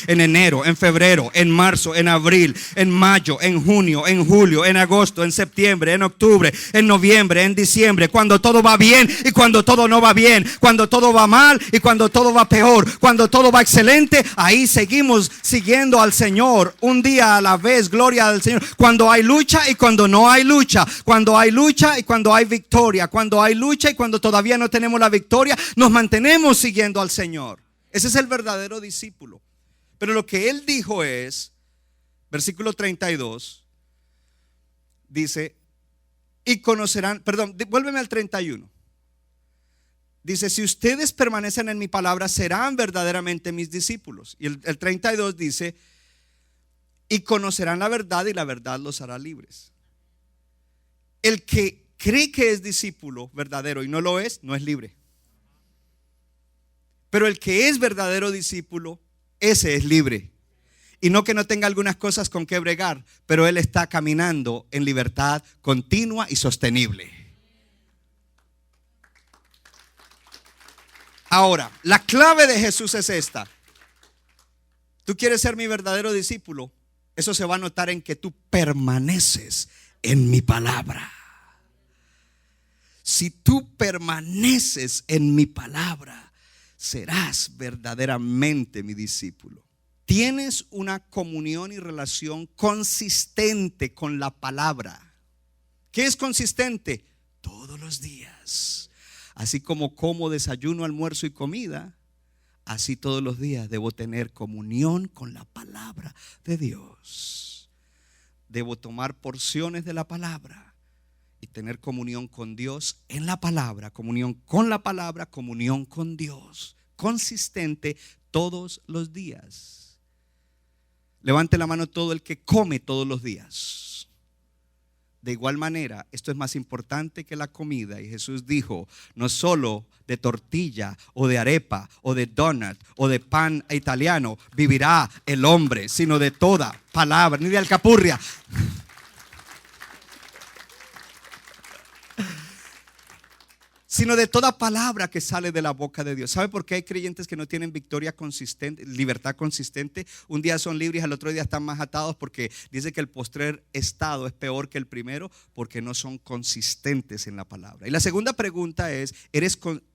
En enero, en febrero, en marzo, en abril, en mayo, en junio, en julio, en agosto, en septiembre, en octubre, en noviembre, en diciembre. Cuando todo va bien y cuando todo no va bien. Cuando todo va mal y cuando todo va peor. Cuando todo va excelente, ahí seguimos siguiendo al Señor, un día a la vez, gloria al Señor. Cuando hay lucha y cuando no hay lucha. Cuando hay lucha y cuando hay victoria. Cuando hay lucha y cuando todavía no tenemos la victoria, nos mantenemos siguiendo al Señor. Ese es el verdadero discípulo. Pero lo que Él dijo es, versículo 32, dice: y conocerán, vuélveme al 31. Dice, si ustedes permanecen en mi palabra, serán verdaderamente mis discípulos. Y el 32 dice, y conocerán la verdad y la verdad los hará libres. El que cree que es discípulo verdadero y no lo es, no es libre. Pero el que es verdadero discípulo, ese es libre. Y no que no tenga algunas cosas con que bregar, pero él está caminando en libertad continua y sostenible. Ahora, la clave de Jesús es esta. Tú quieres ser mi verdadero discípulo, eso se va a notar en que tú permaneces en mi palabra. Si tú permaneces en mi palabra, serás verdaderamente mi discípulo. Tienes una comunión y relación consistente con la palabra. ¿Qué es consistente? Todos los días. Así como desayuno, almuerzo y comida, así todos los días debo tener comunión con la palabra de Dios. Debo tomar porciones de la palabra y tener comunión con Dios en la palabra, comunión con la palabra, comunión con Dios, consistente todos los días. Levante la mano todo el que come todos los días. De igual manera, esto es más importante que la comida. Y Jesús dijo, no solo de tortilla o de arepa o de donut o de pan italiano vivirá el hombre, sino de toda palabra, ni de alcapurria, sino de toda palabra que sale de la boca de Dios. ¿Sabe por qué hay creyentes que no tienen victoria consistente, libertad consistente? Un día son libres, al otro día están más atados, porque dice que el postrer estado es peor que el primero, porque no son consistentes en la palabra. Y la segunda pregunta es,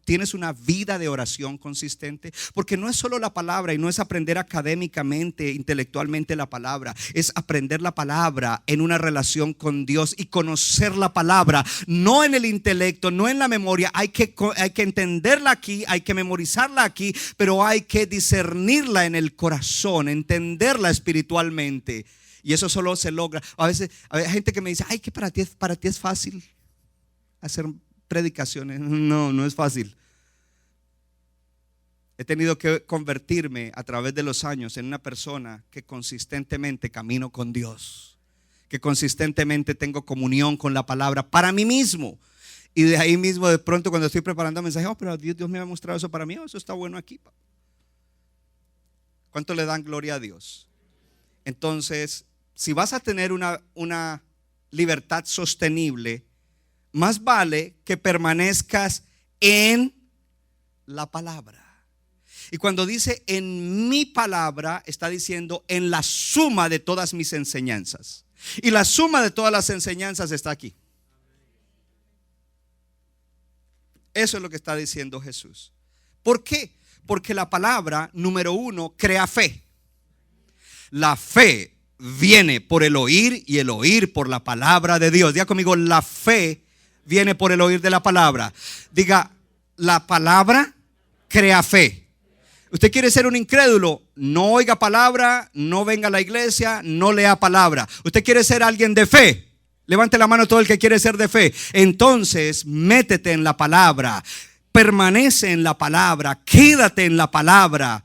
¿tienes una vida de oración consistente? Porque no es solo la palabra y no es aprender académicamente, intelectualmente la palabra. Es aprender la palabra en una relación con Dios y conocer la palabra, no en el intelecto, no en la memoria. Hay que entenderla aquí, hay que memorizarla aquí, pero hay que discernirla en el corazón, entenderla espiritualmente. Y eso solo se logra. A veces hay gente que me dice, ay, que para ti es fácil hacer predicaciones. No es fácil. He tenido que convertirme a través de los años en una persona que consistentemente camino con Dios, que consistentemente tengo comunión con la palabra para mí mismo. Y de ahí mismo, de pronto, cuando estoy preparando mensajes, pero Dios me ha mostrado eso para mí, eso está bueno aquí. ¿Cuánto le dan gloria a Dios? Entonces, si vas a tener una libertad sostenible, más vale que permanezcas en la palabra. Y cuando dice en mi palabra, está diciendo en la suma de todas mis enseñanzas. Y la suma de todas las enseñanzas está aquí. Eso es lo que está diciendo Jesús. ¿Por qué? Porque la palabra, número uno, crea fe. La fe viene por el oír y el oír por la palabra de Dios. Diga conmigo, la fe viene por el oír de la palabra. Diga, la palabra crea fe. Usted quiere ser un incrédulo, no oiga palabra, no venga a la iglesia, no lea palabra. Usted quiere ser alguien de fe. Levante la mano todo el que quiere ser de fe. Entonces, métete en la palabra, permanece en la palabra, quédate en la palabra.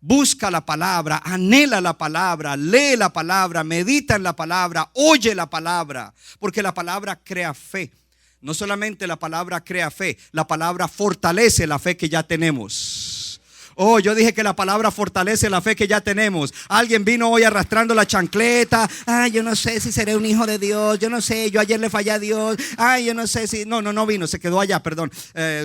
Busca la palabra, anhela la palabra, lee la palabra, medita en la palabra, oye la palabra, porque la palabra crea fe. No solamente la palabra crea fe, la palabra fortalece la fe que ya tenemos. Oh, yo dije que la palabra fortalece la fe que ya tenemos. Alguien vino hoy arrastrando la chancleta. Ay, yo no sé si seré un hijo de Dios. Yo no sé, yo ayer le fallé a Dios. Ay, yo no sé si... No vino, se quedó allá, perdón.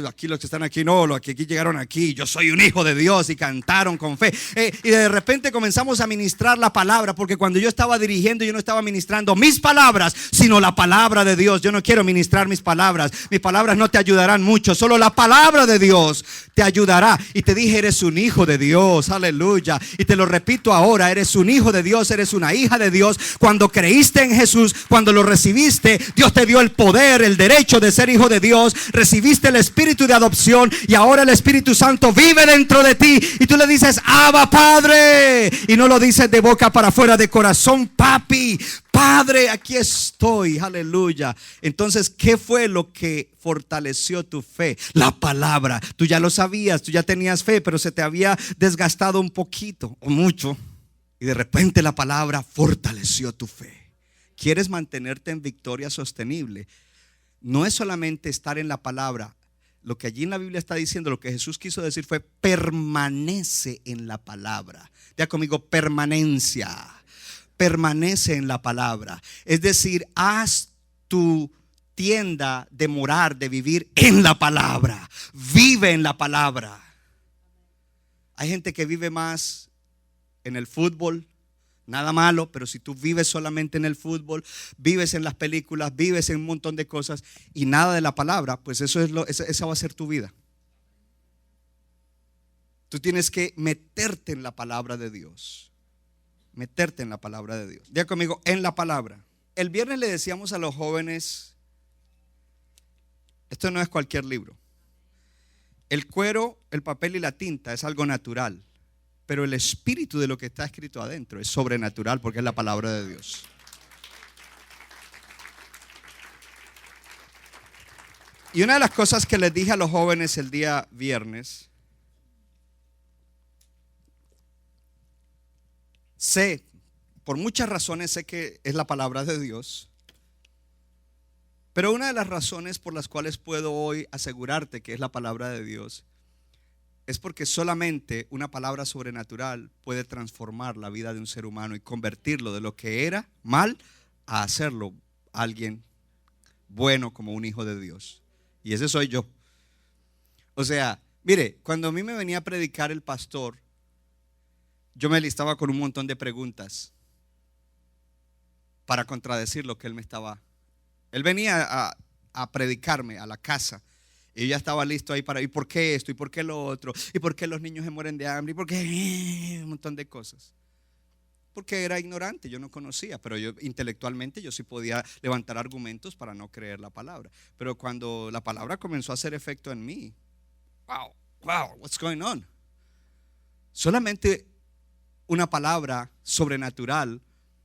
Aquí los que están aquí, no, los que aquí llegaron aquí. Yo soy un hijo de Dios y cantaron con fe. Y de repente comenzamos a ministrar la palabra, porque cuando yo estaba dirigiendo, yo no estaba ministrando mis palabras, sino la palabra de Dios. Yo no quiero ministrar mis palabras. Mis palabras no te ayudarán mucho. Solo la palabra de Dios te ayudará. Y te dije, eres un hijo de Dios, aleluya. Y te lo repito ahora, eres un hijo de Dios, eres una hija de Dios. Cuando creíste en Jesús, cuando lo recibiste, Dios te dio el poder, el derecho de ser hijo de Dios. Recibiste el espíritu de adopción y ahora el Espíritu Santo vive dentro de ti. Y tú le dices, Abba Padre. Y no lo dices de boca para afuera, de corazón, papi. Padre, aquí estoy, aleluya. Entonces, ¿qué fue lo que fortaleció tu fe? La palabra. Tú ya lo sabías, tú ya tenías fe, pero se te había desgastado un poquito o mucho. Y de repente la palabra fortaleció tu fe. ¿Quieres mantenerte en victoria sostenible? No es solamente estar en la palabra. Lo que allí en la Biblia está diciendo, lo que Jesús quiso decir fue: permanece en la palabra. Ya conmigo, permanencia. Permanece en la palabra. Es decir, haz tu tienda de morar, de vivir en la palabra. Vive en la palabra. Hay gente que vive más en el fútbol. Nada malo, pero si tú vives solamente en el fútbol, vives en las películas, vives en un montón de cosas y nada de la palabra, pues esa va a ser tu vida. Tú tienes que meterte en la palabra de Dios. Meterte en la palabra de Dios. Diga conmigo, en la palabra. El viernes le decíamos a los jóvenes, esto no es cualquier libro. El cuero, el papel y la tinta es algo natural, pero el espíritu de lo que está escrito adentro es sobrenatural, porque es la palabra de Dios. Y una de las cosas que les dije a los jóvenes el día viernes: sé, por muchas razones sé que es la palabra de Dios, pero una de las razones por las cuales puedo hoy asegurarte que es la palabra de Dios es porque solamente una palabra sobrenatural puede transformar la vida de un ser humano y convertirlo de lo que era mal a hacerlo alguien bueno como un hijo de Dios. Y ese soy yo. O sea, mire, cuando a mí me venía a predicar el pastor, yo me listaba con un montón de preguntas para contradecir lo que él me estaba. Él venía a predicarme a la casa y yo ya estaba listo ahí para, ¿y por qué esto? ¿Y por qué lo otro? ¿Y por qué los niños se mueren de hambre? ¿Y por qué? Un montón de cosas. Porque era ignorante, yo no conocía, pero yo intelectualmente yo sí podía levantar argumentos para no creer la palabra. Pero cuando la palabra comenzó a hacer efecto en mí, wow, what's going on? Solamente una palabra sobrenatural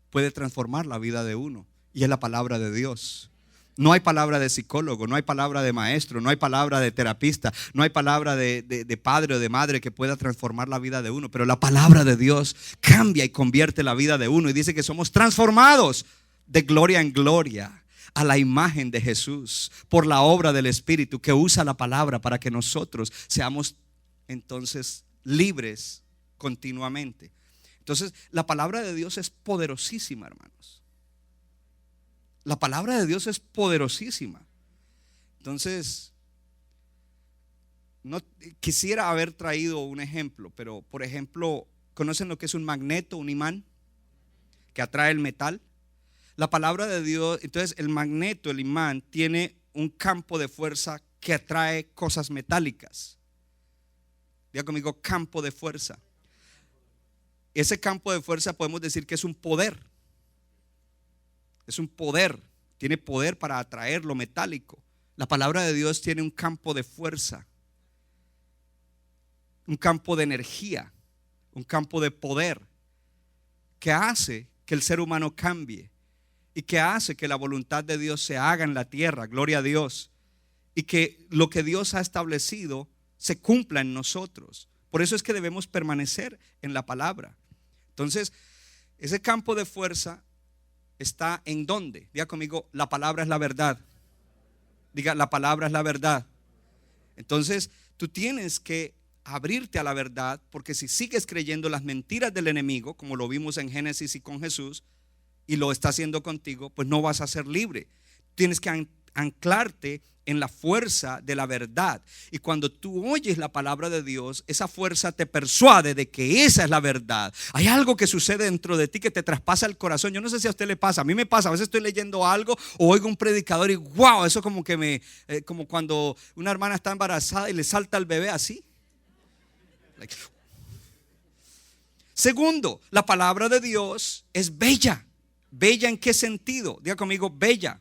puede transformar la vida de uno, y es la palabra de Dios. No hay palabra de psicólogo, no hay palabra de maestro, no hay palabra de terapista, no hay palabra de padre o de madre que pueda transformar la vida de uno, pero la palabra de Dios cambia y convierte la vida de uno, y dice que somos transformados de gloria en gloria a la imagen de Jesús por la obra del Espíritu que usa la palabra para que nosotros seamos entonces libres continuamente. Entonces, la palabra de Dios es poderosísima, hermanos. La palabra de Dios es poderosísima. Entonces, no quisiera haber traído un ejemplo, pero por ejemplo, ¿conocen lo que es un magneto, un imán que atrae el metal? La palabra de Dios, entonces el magneto, el imán, tiene un campo de fuerza que atrae cosas metálicas. Diga conmigo, campo de fuerza. Ese campo de fuerza podemos decir que es un poder. Es un poder, tiene poder para atraer lo metálico. La palabra de Dios tiene un campo de fuerza, un campo de energía, un campo de poder que hace que el ser humano cambie y que hace que la voluntad de Dios se haga en la tierra, gloria a Dios, y que lo que Dios ha establecido se cumpla en nosotros. Por eso es que debemos permanecer en la palabra. Entonces, ese campo de fuerza está en ¿dónde? Diga conmigo, la palabra es la verdad. Diga, la palabra es la verdad. Entonces, tú tienes que abrirte a la verdad, porque si sigues creyendo las mentiras del enemigo, como lo vimos en Génesis y con Jesús, y lo está haciendo contigo, pues no vas a ser libre. Tienes que anclarte en la fuerza de la verdad. Y cuando tú oyes la palabra de Dios, esa fuerza te persuade de que esa es la verdad. Hay algo que sucede dentro de ti que te traspasa el corazón. Yo no sé si a usted le pasa, a mí me pasa. A veces estoy leyendo algo o oigo un predicador y wow, eso como que como cuando una hermana está embarazada y le salta al bebé así. Segundo, la palabra de Dios es bella. ¿Bella en qué sentido? Diga conmigo, bella.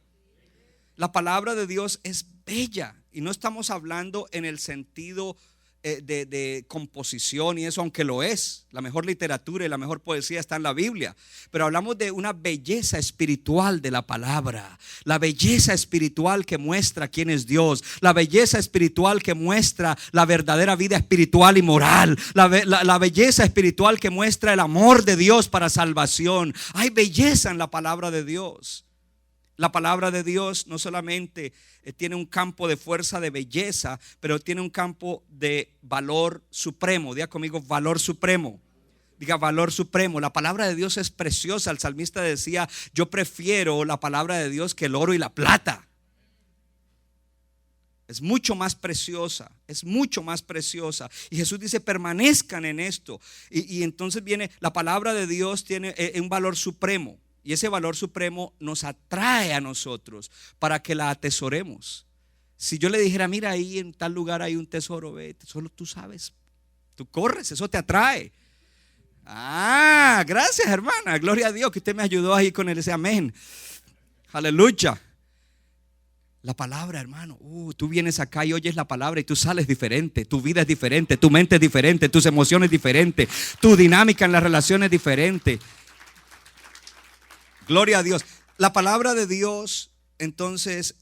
La palabra de Dios es bella, y no estamos hablando en el sentido de composición y eso, aunque lo es. La mejor literatura y la mejor poesía está en la Biblia. Pero hablamos de una belleza espiritual de la palabra. La belleza espiritual que muestra quién es Dios. La belleza espiritual que muestra la verdadera vida espiritual y moral. La belleza espiritual que muestra el amor de Dios para salvación. Hay belleza en la palabra de Dios. La palabra de Dios no solamente tiene un campo de fuerza, de belleza, pero tiene un campo de valor supremo. Diga conmigo, valor supremo. Diga, valor supremo. La palabra de Dios es preciosa. El salmista decía, yo prefiero la palabra de Dios que el oro y la plata. Es mucho más preciosa, es mucho más preciosa. Y Jesús dice, permanezcan en esto. Y entonces viene, la palabra de Dios tiene un valor supremo. Y ese valor supremo nos atrae a nosotros para que la atesoremos. Si yo le dijera, mira, ahí en tal lugar hay un tesoro, ve, solo tú sabes, tú corres, eso te atrae. Gracias, hermana, gloria a Dios que usted me ayudó ahí con ese amén. Aleluya. La palabra, hermano, tú vienes acá y oyes la palabra y tú sales diferente. Tu vida es diferente, tu mente es diferente, tus emociones diferentes, tu dinámica en las relaciones es diferente. Gloria a Dios. La palabra de Dios entonces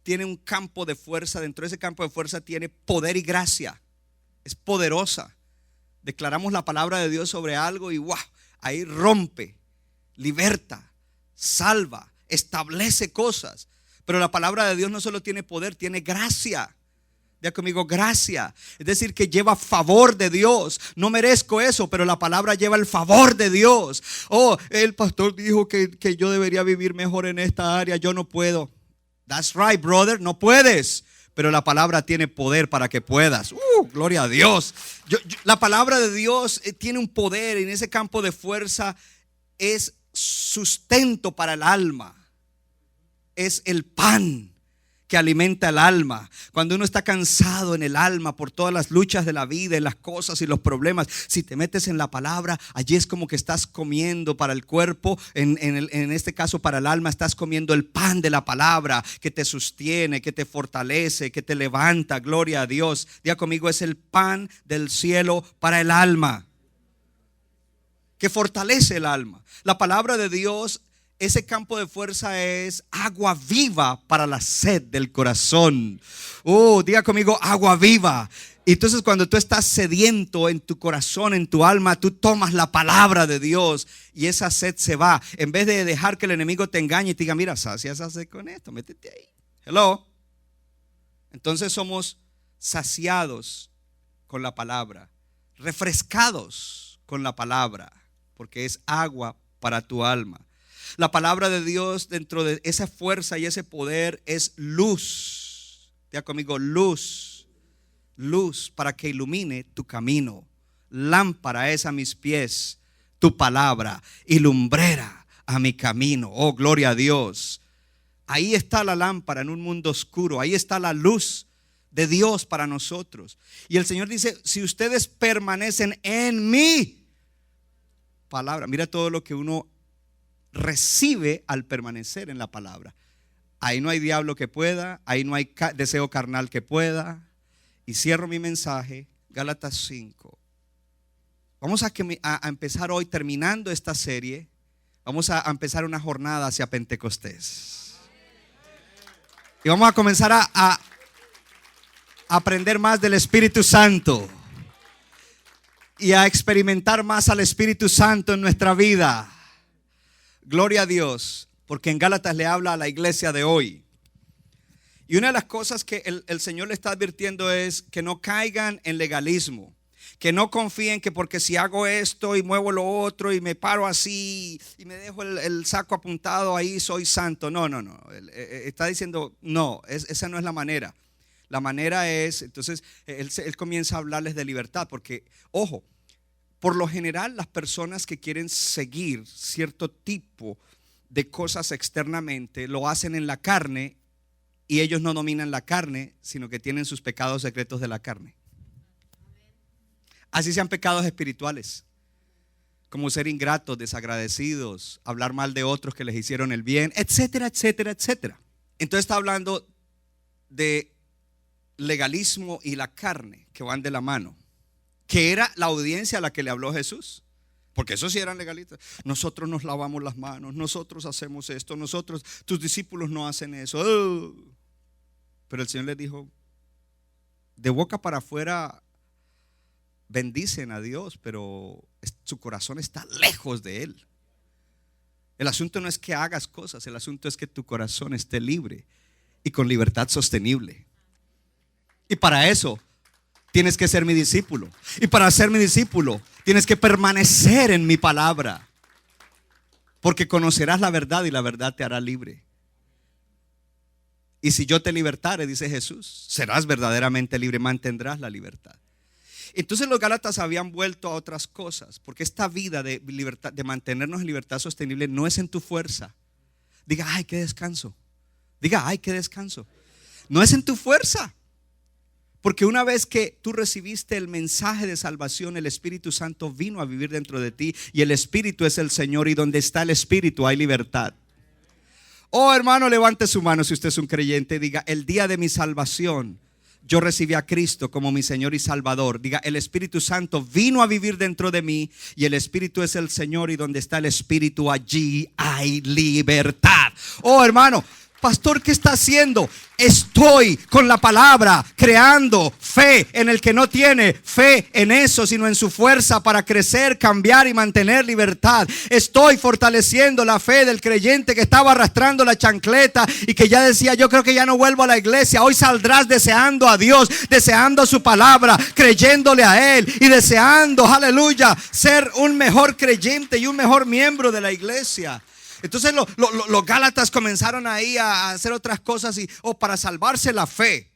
tiene un campo de fuerza. Dentro de ese campo de fuerza tiene poder y gracia. Es poderosa. Declaramos la palabra de Dios sobre algo y wow, ahí rompe, liberta, salva, establece cosas. Pero la palabra de Dios no solo tiene poder, tiene gracia. Diga conmigo, gracia. Es decir, que lleva favor de Dios. No merezco eso, pero la palabra lleva el favor de Dios. El pastor dijo que yo debería vivir mejor en esta área. Yo no puedo. That's right, brother, no puedes. Pero la palabra tiene poder para que puedas. Gloria a Dios. La palabra de Dios tiene un poder. En ese campo de fuerza es sustento para el alma. Es el pan que alimenta el alma. Cuando uno está cansado en el alma por todas las luchas de la vida, en las cosas y los problemas, si te metes en la palabra, allí es como que estás comiendo para el cuerpo, en este caso para el alma, estás comiendo el pan de la palabra que te sostiene, que te fortalece, que te levanta. Gloria a Dios. Diga conmigo, es el pan del cielo para el alma, que fortalece el alma. La palabra de Dios, ese campo de fuerza es agua viva para la sed del corazón. Diga conmigo, agua viva. Y entonces cuando tú estás sediento en tu corazón, en tu alma, tú tomas la palabra de Dios y esa sed se va. En vez de dejar que el enemigo te engañe y te diga, mira, sacia esa sed con esto, métete ahí. Hello. Entonces somos saciados con la palabra, refrescados con la palabra, porque es agua para tu alma. La palabra de Dios, dentro de esa fuerza y ese poder, es luz. Diga conmigo, luz. Luz para que ilumine tu camino. Lámpara es a mis pies tu palabra y lumbrera a mi camino. Gloria a Dios. Ahí está la lámpara en un mundo oscuro. Ahí está la luz de Dios para nosotros. Y el Señor dice, si ustedes permanecen en mi palabra. Mira todo lo que uno recibe al permanecer en la palabra. Ahí no hay diablo que pueda, ahí no hay deseo carnal que pueda. Y cierro mi mensaje, Gálatas 5. Vamos a empezar hoy, terminando esta serie, vamos a empezar una jornada hacia Pentecostés. Y vamos a comenzar a aprender más del Espíritu Santo y a experimentar más al Espíritu Santo en nuestra vida. Gloria a Dios, porque en Gálatas le habla a la iglesia de hoy. Y una de las cosas que el Señor le está advirtiendo es que no caigan en legalismo, que no confíen que porque si hago esto y muevo lo otro y me paro así y me dejo el saco apuntado ahí soy santo. No. Está diciendo, no, esa no es la manera. La manera es, entonces él comienza a hablarles de libertad, porque, ojo, por lo general, las personas que quieren seguir cierto tipo de cosas externamente lo hacen en la carne y ellos no dominan la carne, sino que tienen sus pecados secretos de la carne. Así sean pecados espirituales, como ser ingratos, desagradecidos, hablar mal de otros que les hicieron el bien, etcétera, etcétera, etcétera. Entonces está hablando de legalismo y la carne que van de la mano, que era la audiencia a la que le habló Jesús. Porque esos sí eran legalistas. Nosotros nos lavamos las manos, nosotros hacemos esto, tus discípulos no hacen eso. Pero el Señor les dijo, de boca para afuera bendicen a Dios, pero su corazón está lejos de Él. El asunto no es que hagas cosas, el asunto es que tu corazón esté libre y con libertad sostenible. Y para eso tienes que ser mi discípulo. Y para ser mi discípulo tienes que permanecer en mi palabra, porque conocerás la verdad y la verdad te hará libre. Y si yo te libertare, dice Jesús, serás verdaderamente libre, mantendrás la libertad. Entonces los Gálatas habían vuelto a otras cosas, porque esta vida de libertad, de mantenernos en libertad sostenible, no es en tu fuerza. Diga, ay, qué descanso. Diga, ay, qué descanso. No es en tu fuerza. Porque una vez que tú recibiste el mensaje de salvación, el Espíritu Santo vino a vivir dentro de ti, y el Espíritu es el Señor, y donde está el Espíritu hay libertad. Oh, hermano, levante su mano si usted es un creyente. Diga, el día de mi salvación yo recibí a Cristo como mi Señor y Salvador. Diga, el Espíritu Santo vino a vivir dentro de mí, y el Espíritu es el Señor, y donde está el Espíritu allí hay libertad. Oh, hermano, pastor, ¿qué está haciendo? Estoy con la palabra creando fe en el que no tiene fe en eso, sino en su fuerza para crecer, cambiar y mantener libertad. Estoy fortaleciendo la fe del creyente que estaba arrastrando la chancleta y que ya decía, yo creo que ya no vuelvo a la iglesia. Hoy saldrás deseando a Dios, deseando su palabra, creyéndole a Él y deseando, aleluya, ser un mejor creyente y un mejor miembro de la iglesia. Entonces los Gálatas comenzaron ahí a hacer otras cosas para salvarse la fe.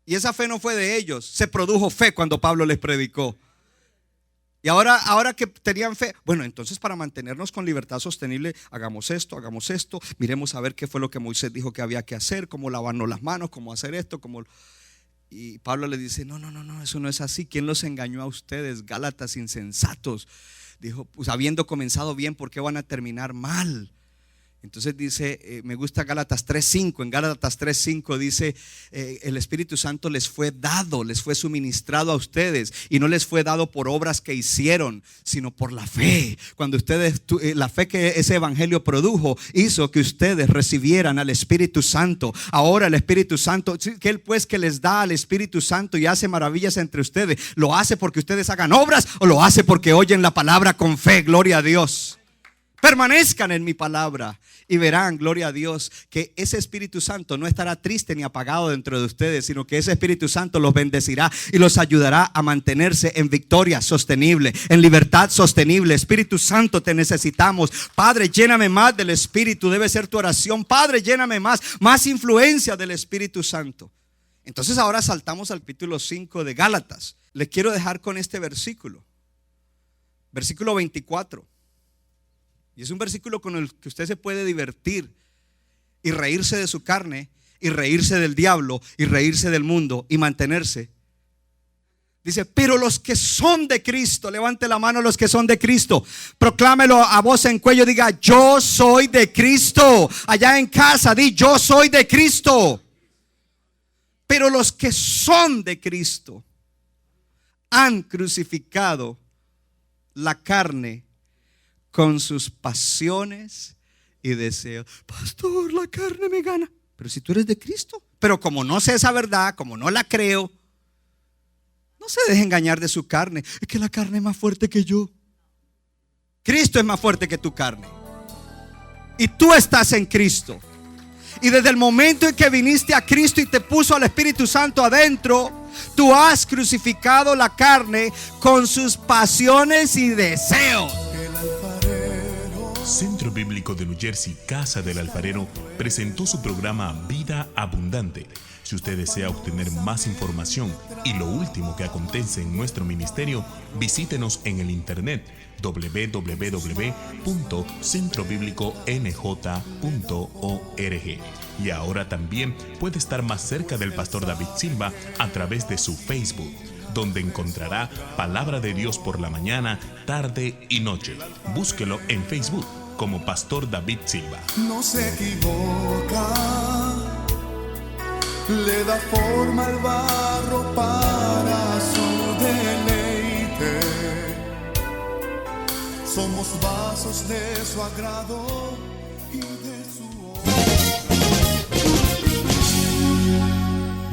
Y esa fe no fue de ellos. Se produjo fe cuando Pablo les predicó. Y ahora que tenían fe, bueno, entonces para mantenernos con libertad sostenible, hagamos esto, miremos a ver qué fue lo que Moisés dijo que había que hacer, cómo lavarnos las manos, cómo hacer esto, Y Pablo le dice, no, eso no es así. ¿Quién los engañó a ustedes, Gálatas insensatos? Dijo, pues habiendo comenzado bien, ¿por qué van a terminar mal? Entonces dice, me gusta Gálatas 3:5. En Gálatas 3:5 dice, el Espíritu Santo les fue dado, les fue suministrado a ustedes, y no les fue dado por obras que hicieron, sino por la fe. Cuando ustedes, la fe que ese evangelio produjo, hizo que ustedes recibieran al Espíritu Santo. Ahora el Espíritu Santo, que Él pues que les da al Espíritu Santo y hace maravillas entre ustedes, ¿lo hace porque ustedes hagan obras o lo hace porque oyen la palabra con fe? Gloria a Dios. Permanezcan en mi palabra y verán, gloria a Dios, que ese Espíritu Santo no estará triste ni apagado dentro de ustedes, sino que ese Espíritu Santo los bendecirá y los ayudará a mantenerse en victoria sostenible, en libertad sostenible. Espíritu Santo, te necesitamos. Padre, lléname más del Espíritu. Debe ser tu oración. Padre, lléname más influencia del Espíritu Santo. Entonces ahora saltamos al capítulo 5 de Gálatas. Les quiero dejar con este versículo. Versículo 24. Y es un versículo con el que usted se puede divertir y reírse de su carne y reírse del diablo y reírse del mundo y mantenerse. Dice, pero los que son de Cristo, levante la mano los que son de Cristo, proclámelo a voz en cuello, diga, yo soy de Cristo. Allá en casa, di, yo soy de Cristo. Pero los que son de Cristo han crucificado la carne con sus pasiones y deseos. Pastor, la carne me gana. Pero si tú eres de Cristo. Pero como no sé esa verdad, como no la creo, no se deje engañar de su carne. Es que la carne es más fuerte que yo. Cristo es más fuerte que tu carne. Y tú estás en Cristo. Y desde el momento en que viniste a Cristo y te puso al Espíritu Santo adentro, tú has crucificado la carne con sus pasiones y deseos.
Centro Bíblico de New Jersey, Casa del Alfarero, presentó su programa Vida Abundante. Si usted desea obtener más información y lo último que acontece en nuestro ministerio, visítenos en el internet www.centrobibliconj.org. Y ahora también puede estar más cerca del pastor David Silva a través de su Facebook, donde encontrará palabra de Dios por la mañana, tarde y noche. Búsquelo en Facebook como Pastor David Silva.
No se equivoca,
le da forma al barro para su deleite. Somos vasos de su agrado y de su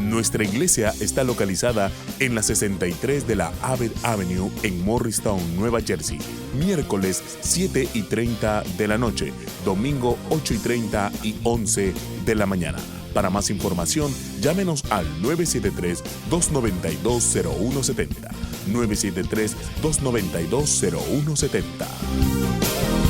Nuestra iglesia está localizada en la 63 de la Abbott Avenue en Morristown, Nueva Jersey. Miércoles 7:30 de la noche, domingo 8:30 y 11 de la mañana. Para más información, llámenos al 973-292-0170. 973-292-0170.